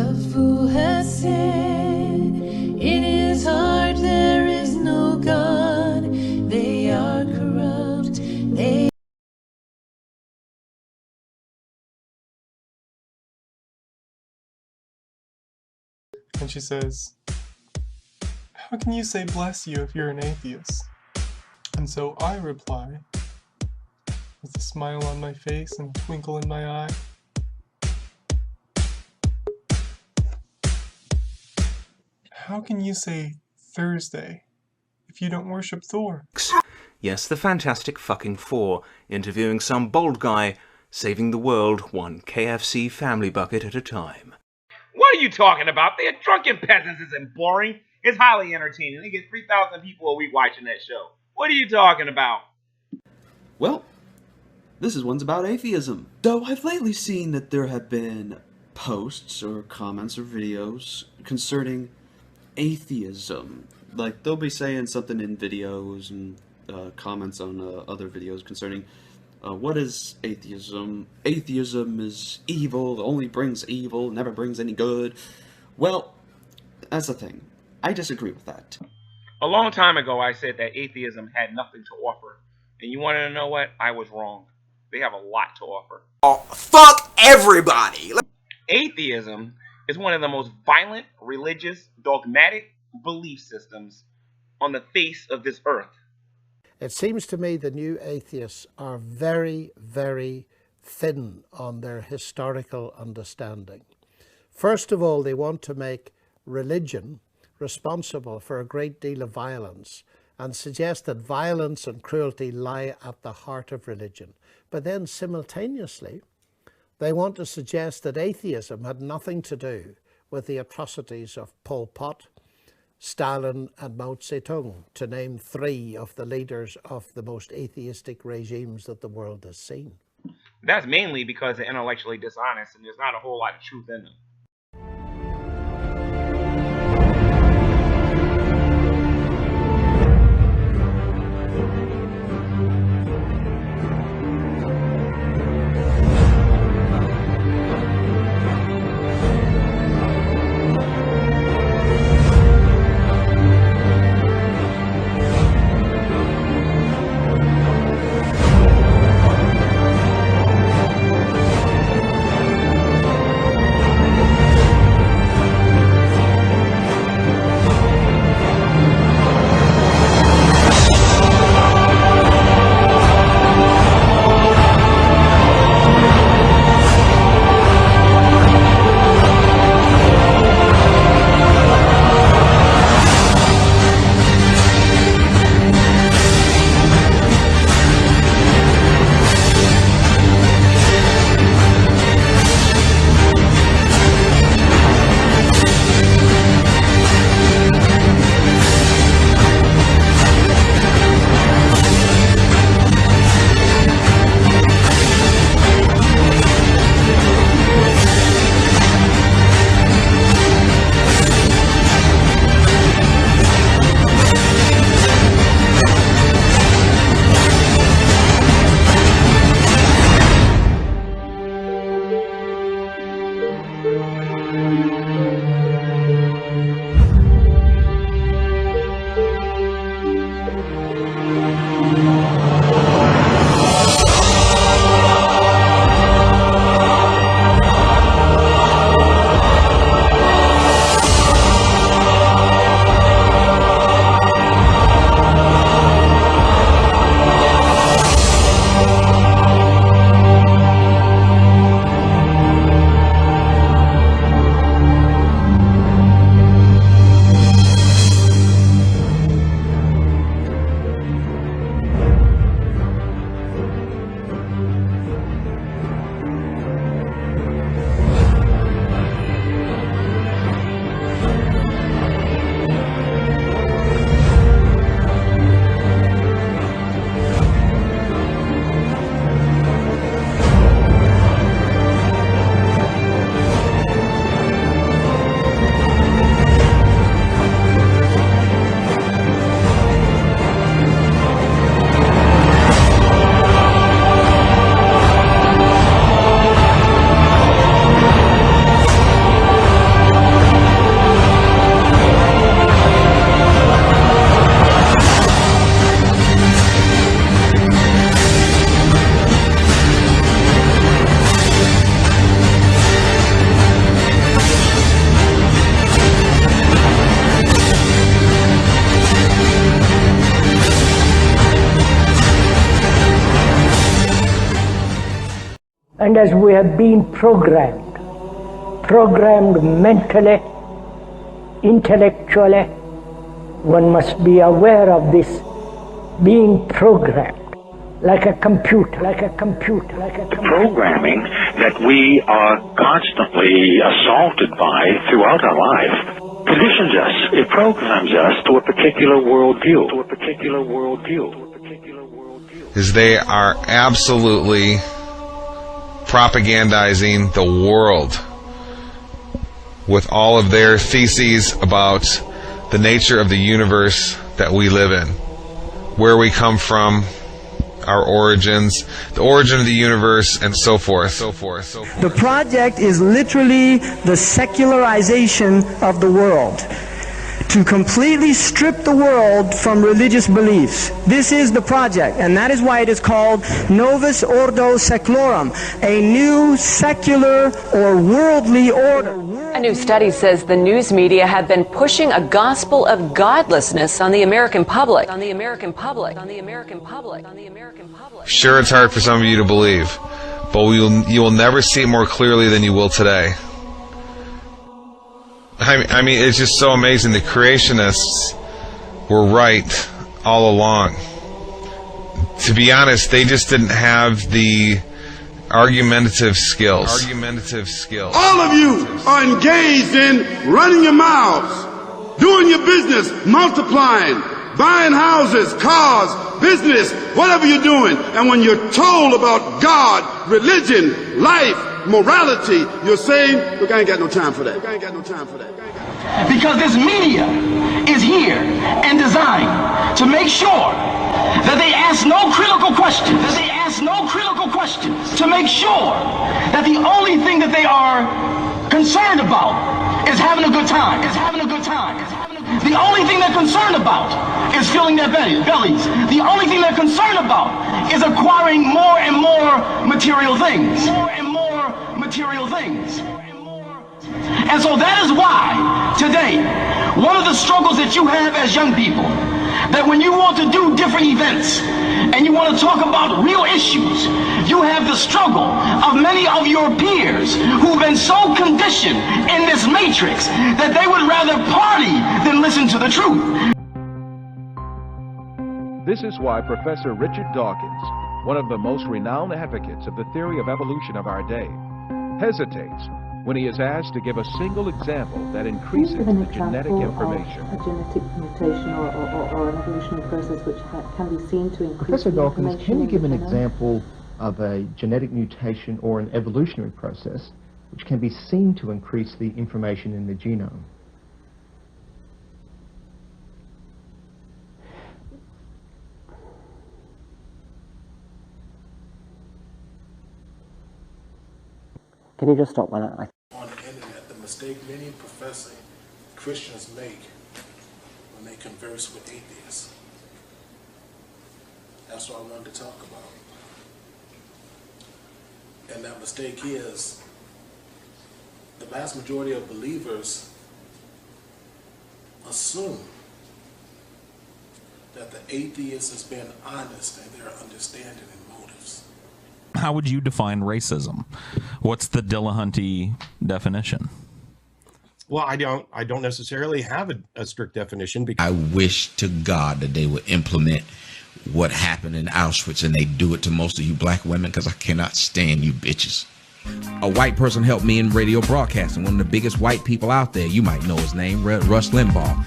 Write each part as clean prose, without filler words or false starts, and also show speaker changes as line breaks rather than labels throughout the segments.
A fool has said, in his heart there is no God. They are corrupt. They
And she says, "How can you say bless you if you're an atheist?" And so I reply, with a smile on my face and a twinkle in my eye, "How can you say Thursday if you don't worship Thor?"
Yes, the Fantastic fucking Four, interviewing some bold guy, saving the world one KFC family bucket at a time.
What are you talking about? They're drunken peasants isn't boring. It's highly entertaining. They get 3,000 people a week watching that show. What are you talking about?
Well, this is one's about atheism. Though I've lately seen that there have been posts or comments or videos concerning atheism. Like, they'll be saying something in videos and comments on other videos concerning what is atheism? Atheism is evil, only brings evil, never brings any good. Well, that's the thing. I disagree with that.
A long time ago, I said that atheism had nothing to offer. And you want to know what? I was wrong. They have a lot to offer.
Oh, fuck everybody!
Atheism is one of the most violent, religious, dogmatic belief systems on the face of this earth.
It seems to me the new atheists are very, very thin on their historical understanding. First of all, they want to make religion responsible for a great deal of violence and suggest that violence and cruelty lie at the heart of religion. But then simultaneously, they want to suggest that atheism had nothing to do with the atrocities of Pol Pot, Stalin and Mao Zedong, to name three of the leaders of the most atheistic regimes that the world has seen.
That's mainly because they're intellectually dishonest and there's not a whole lot of truth in them.
And as we have been programmed mentally, intellectually, one must be aware of this being programmed like a computer.
The programming that we are constantly assaulted by throughout our life conditions us. It programs us to a particular worldview.
Is they are absolutely propagandizing the world with all of their theses about the nature of the universe that we live in, where we come from, our origins, the origin of the universe, and so forth.
The project is literally the secularization of the world, to completely strip the world from religious beliefs. This is the project, and that is why it is called Novus Ordo Seclorum, a new secular or worldly order.
A new study says the news media have been pushing a gospel of godlessness on the American public.
Sure, it's hard for some of you to believe, but you will never see it more clearly than you will today. I mean, it's just so amazing. The creationists were right all along. To be honest, they just didn't have the argumentative skills.
All of you are engaged in running your mouths, doing your business, multiplying, buying houses, cars, business, whatever you're doing. And when you're told about God, religion, life, morality, you're saying, look, I ain't got no time for that.
Because this media is here and designed to make sure that they ask no critical questions. To make sure that the only thing that they are concerned about is having a good time. The only thing they're concerned about is filling their bellies. The only thing they're concerned about is acquiring more and more material things. And so that is why today, one of the struggles that you have as young people, that when you want to do different events and you want to talk about real issues, you have the struggle of many of your peers who've been so conditioned in this matrix that they would rather party than listen to the truth.
This is why Professor Richard Dawkins, one of the most renowned advocates of the theory of evolution of our day, hesitates when he is asked to give a single example that increases the genetic information.
A genetic mutation or an evolutionary process which can be seen to increase
Professor Dawkins,
information.
can you give an example of a genetic mutation or an evolutionary process which can be seen to increase the information in the genome?
Can you just stop when I...
On the internet, the mistake many professing Christians make when they converse with atheists. That's what I wanted to talk about. And that mistake is the vast majority of believers assume that the atheist is being honest in their understanding and motives.
How would you define racism? What's the Dillahunty definition?
Well, I don't necessarily have a strict definition. Because
I wish to God that they would implement what happened in Auschwitz and they do it to most of you black women, because I cannot stand you bitches. A white person helped me in radio broadcasting, one of the biggest white people out there. You might know his name, Rush Limbaugh.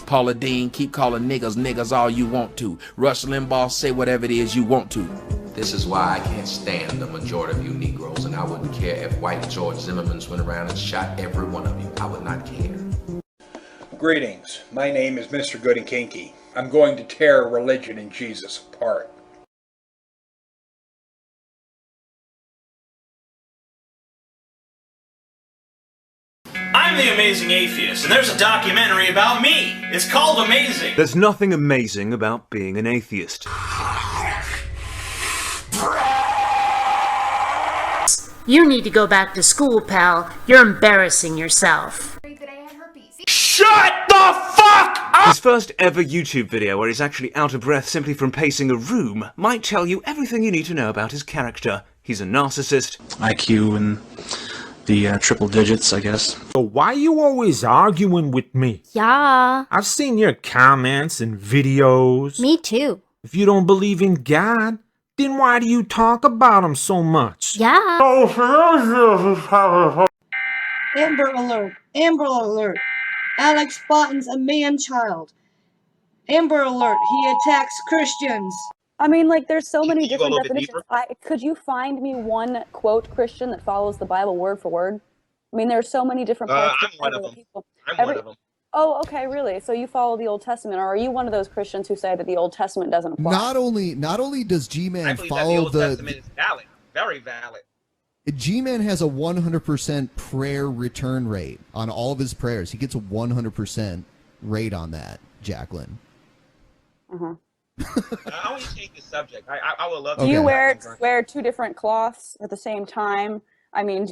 Paula Dean, keep calling niggas all you want to. Rush Limbaugh, say whatever it is you want to. This is why I can't stand the majority of you Negroes, and I wouldn't care if white George Zimmermans went around and shot every one of you. I would not care.
Greetings. My name is Mr. Good and Kinky. I'm going to tear religion and Jesus apart.
I'm the Amazing Atheist, and there's a documentary about me. It's called Amazing.
There's nothing amazing about being an atheist.
You need to go back to school, pal. You're embarrassing yourself.
Shut the fuck
His first ever YouTube video, where he's actually out of breath simply from pacing a room, might tell you everything you need to know about his character. He's a narcissist.
IQ and the triple digits, I guess.
So why you always arguing with me?
Yeah.
I've seen your comments and videos.
Me too.
If you don't believe in God, then why do you talk about him so much?
Yeah.
Amber Alert! Amber Alert! Alex Barton's a man-child. Amber Alert! He attacks Christians.
I mean, like, there's so many
Can you go a
different
little bit
definitions. Could you find me one quote Christian that follows the Bible word for word? I mean, there's so many different parts.
I'm one of them.
People.
One of them.
Oh, okay, really? So you follow the Old Testament, or are you one of those Christians who say that the Old Testament doesn't apply?
Not only does G-Man
I believe
follow
that the Old Testament is valid, very valid.
G-Man has a 100% prayer return rate on all of his prayers. He gets a 100% rate on that, Jacqueline.
Uh-huh.
I want to change the subject. I would love to.
Do you wear two different cloths at the same time? I mean,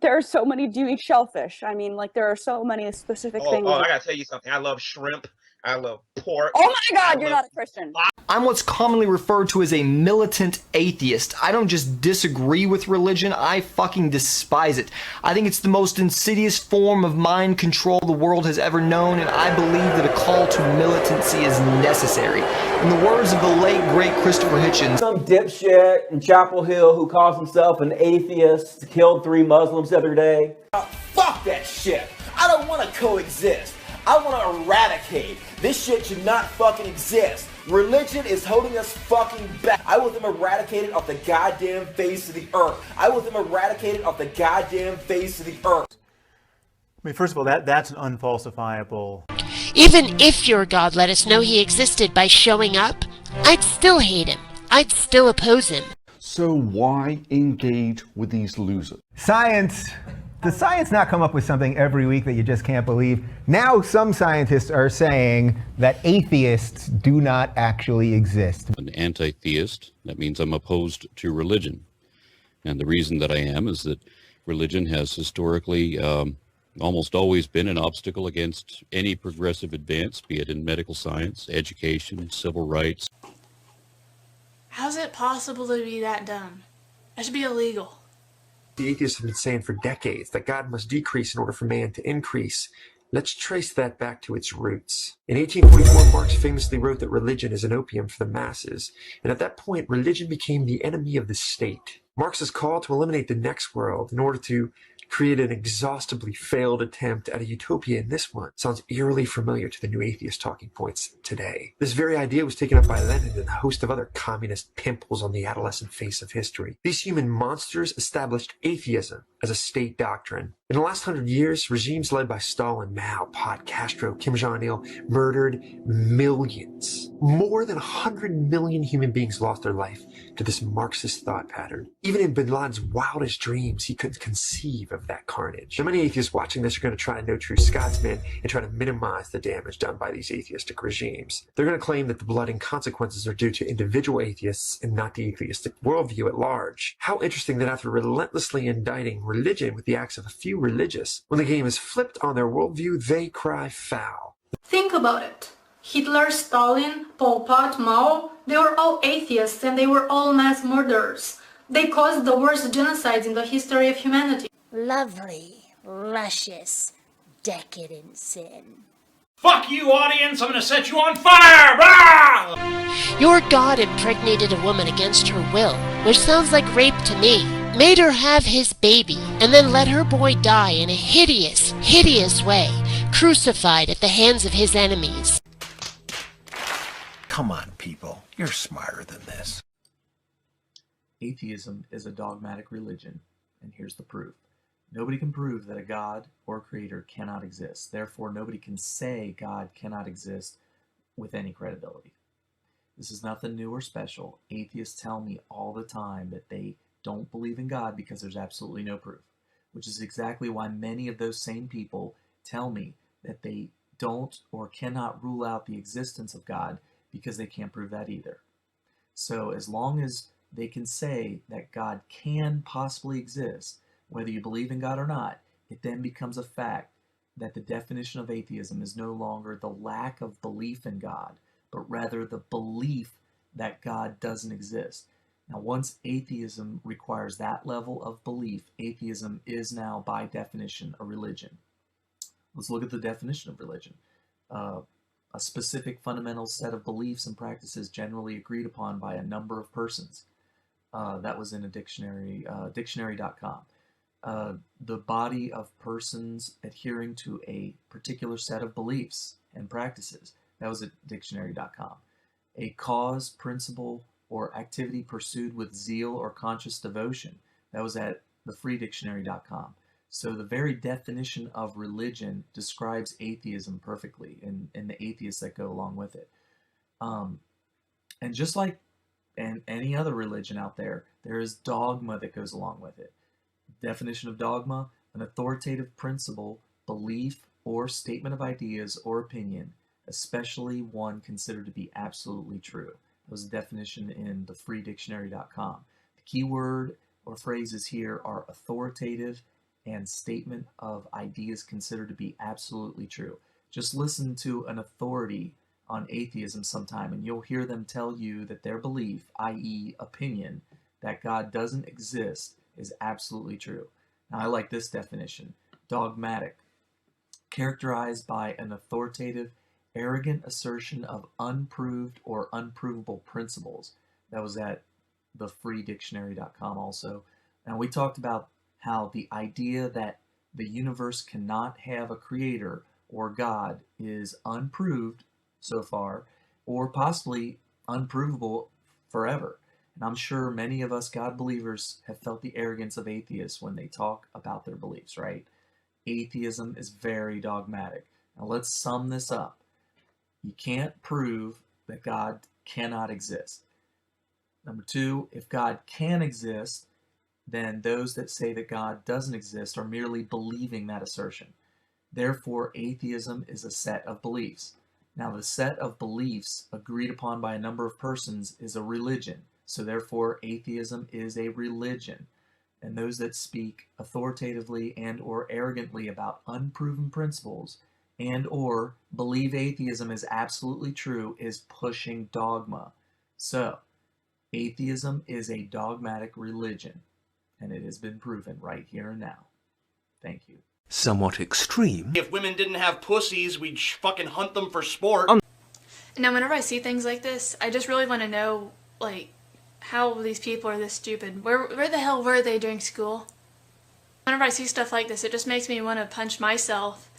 there are so many. Do you eat shellfish? I mean, like, there are so many specific things.
Oh, I gotta tell you something. I love shrimp. I love pork.
Oh my God, you're not a Christian.
I'm what's commonly referred to as a militant atheist. I don't just disagree with religion, I fucking despise it. I think it's the most insidious form of mind control the world has ever known, and I believe that a call to militancy is necessary. In the words of the late, great Christopher Hitchens,
some dipshit in Chapel Hill who calls himself an atheist killed 3 Muslims the other day. Fuck that shit. I don't want to coexist. I want to eradicate. This shit should not fucking exist. Religion is holding us fucking back. I want them eradicated off the goddamn face of the earth. I want them eradicated off the goddamn face of the earth.
I mean, first of all, that's an unfalsifiable.
Even if your God let us know he existed by showing up, I'd still hate him. I'd still oppose him.
So why engage with these losers?
Science. Does science not come up with something every week that you just can't believe? Now some scientists are saying that atheists do not actually exist.
An anti-theist, that means I'm opposed to religion. And the reason that I am is that religion has historically almost always been an obstacle against any progressive advance, be it in medical science, education, civil rights.
How's it possible to be that dumb? That should be illegal.
The atheists have been saying for decades that God must decrease in order for man to increase. Let's trace that back to its roots. In 1844, Marx famously wrote that religion is an opium for the masses, and at that point, religion became the enemy of the state. Marx's call to eliminate the next world in order to create an exhaustively failed attempt at a utopia in this one sounds eerily familiar to the new atheist talking points today. This very idea was taken up by Lenin and a host of other communist pimples on the adolescent face of history. These human monsters established atheism as a state doctrine. In the last 100 years, regimes led by Stalin, Mao, Pot, Castro, Kim Jong-il murdered millions. More than 100 million human beings lost their life to this Marxist thought pattern. Even in bin Laden's wildest dreams, he couldn't conceive of that carnage. Now, many atheists watching this are going to try to know true Scotsman and try to minimize the damage done by these atheistic regimes. They're going to claim that the blood and consequences are due to individual atheists and not the atheistic worldview at large. How interesting that after relentlessly indicting religion with the acts of a few religious, when the game is flipped on their worldview, they cry foul.
Think about it. Hitler, Stalin, Pol Pot, Mao, they were all atheists and they were all mass murderers. They caused the worst genocides in the history of humanity.
Lovely, luscious, decadent sin.
Fuck you, audience! I'm gonna set you on fire! Bah!
Your God impregnated a woman against her will, which sounds like rape to me. Made her have his baby, and then let her boy die in a hideous, hideous way, crucified at the hands of his enemies.
Come on, people. You're smarter than this.
Atheism is a dogmatic religion, and here's the proof. Nobody can prove that a God or creator cannot exist. Therefore, nobody can say God cannot exist with any credibility. This is nothing new or special. Atheists tell me all the time that they don't believe in God because there's absolutely no proof, which is exactly why many of those same people tell me that they don't or cannot rule out the existence of God because they can't prove that either. So as long as they can say that God can possibly exist, whether you believe in God or not, it then becomes a fact that the definition of atheism is no longer the lack of belief in God, but rather the belief that God doesn't exist. Now, once atheism requires that level of belief, atheism is now, by definition, a religion. Let's look at the definition of religion. A specific fundamental set of beliefs and practices generally agreed upon by a number of persons. That was in a dictionary, dictionary.com. The body of persons adhering to a particular set of beliefs and practices. That was at dictionary.com. A cause, principle, or activity pursued with zeal or conscious devotion. That was at thefreedictionary.com. So the very definition of religion describes atheism perfectly, and the atheists that go along with it. And just like any other religion out there, there is dogma that goes along with it. Definition of dogma: an authoritative principle, belief, or statement of ideas or opinion, especially one considered to be absolutely true. That was the definition in thefreedictionary.com. The key word or phrases here are authoritative and statement of ideas considered to be absolutely true. Just listen to an authority on atheism sometime and you'll hear them tell you that their belief, i.e. opinion, that God doesn't exist is absolutely true. Now, I like this definition: dogmatic, characterized by an authoritative, arrogant assertion of unproved or unprovable principles. That was at thefreedictionary.com also. Now, we talked about how the idea that the universe cannot have a creator or God is unproved so far, or possibly unprovable forever. And I'm sure many of us God believers have felt the arrogance of atheists when they talk about their beliefs, right? Atheism is very dogmatic. Now let's sum this up. You can't prove that God cannot exist. Number two, if God can exist, then those that say that God doesn't exist are merely believing that assertion. Therefore, atheism is a set of beliefs. Now, the set of beliefs agreed upon by a number of persons is a religion. So therefore, atheism is a religion. And those that speak authoritatively and or arrogantly about unproven principles and or believe atheism is absolutely true is pushing dogma. So, atheism is a dogmatic religion, and it has been proven right here and now. Thank you.
Somewhat extreme.
If women didn't have pussies, we'd fucking hunt them for sport.
Now, whenever I see things like this, I just really want to know, like, how these people are this stupid. Where the hell were they during school? Whenever I see stuff like this, it just makes me want to punch myself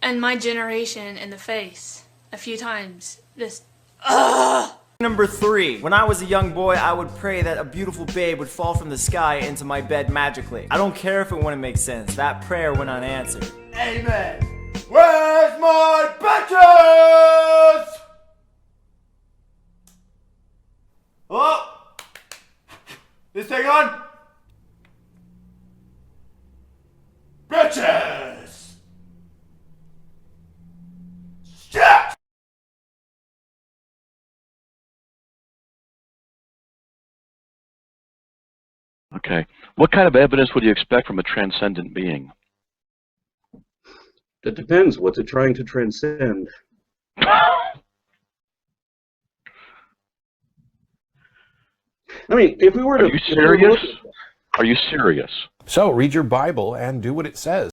and my generation in the face a few times. Just, ugh!
Number 3. When I was a young boy, I would pray that a beautiful babe would fall from the sky into my bed magically. I don't care if it wouldn't make sense. That prayer went unanswered.
Amen. Where's my bitches? Oh! This thing on? Bitches! Shit!
Okay. What kind of evidence would you expect from a transcendent being?
That depends. What's it trying to transcend? I mean, if we were to...
Are you serious? Are you serious?
So read your Bible and do what it says.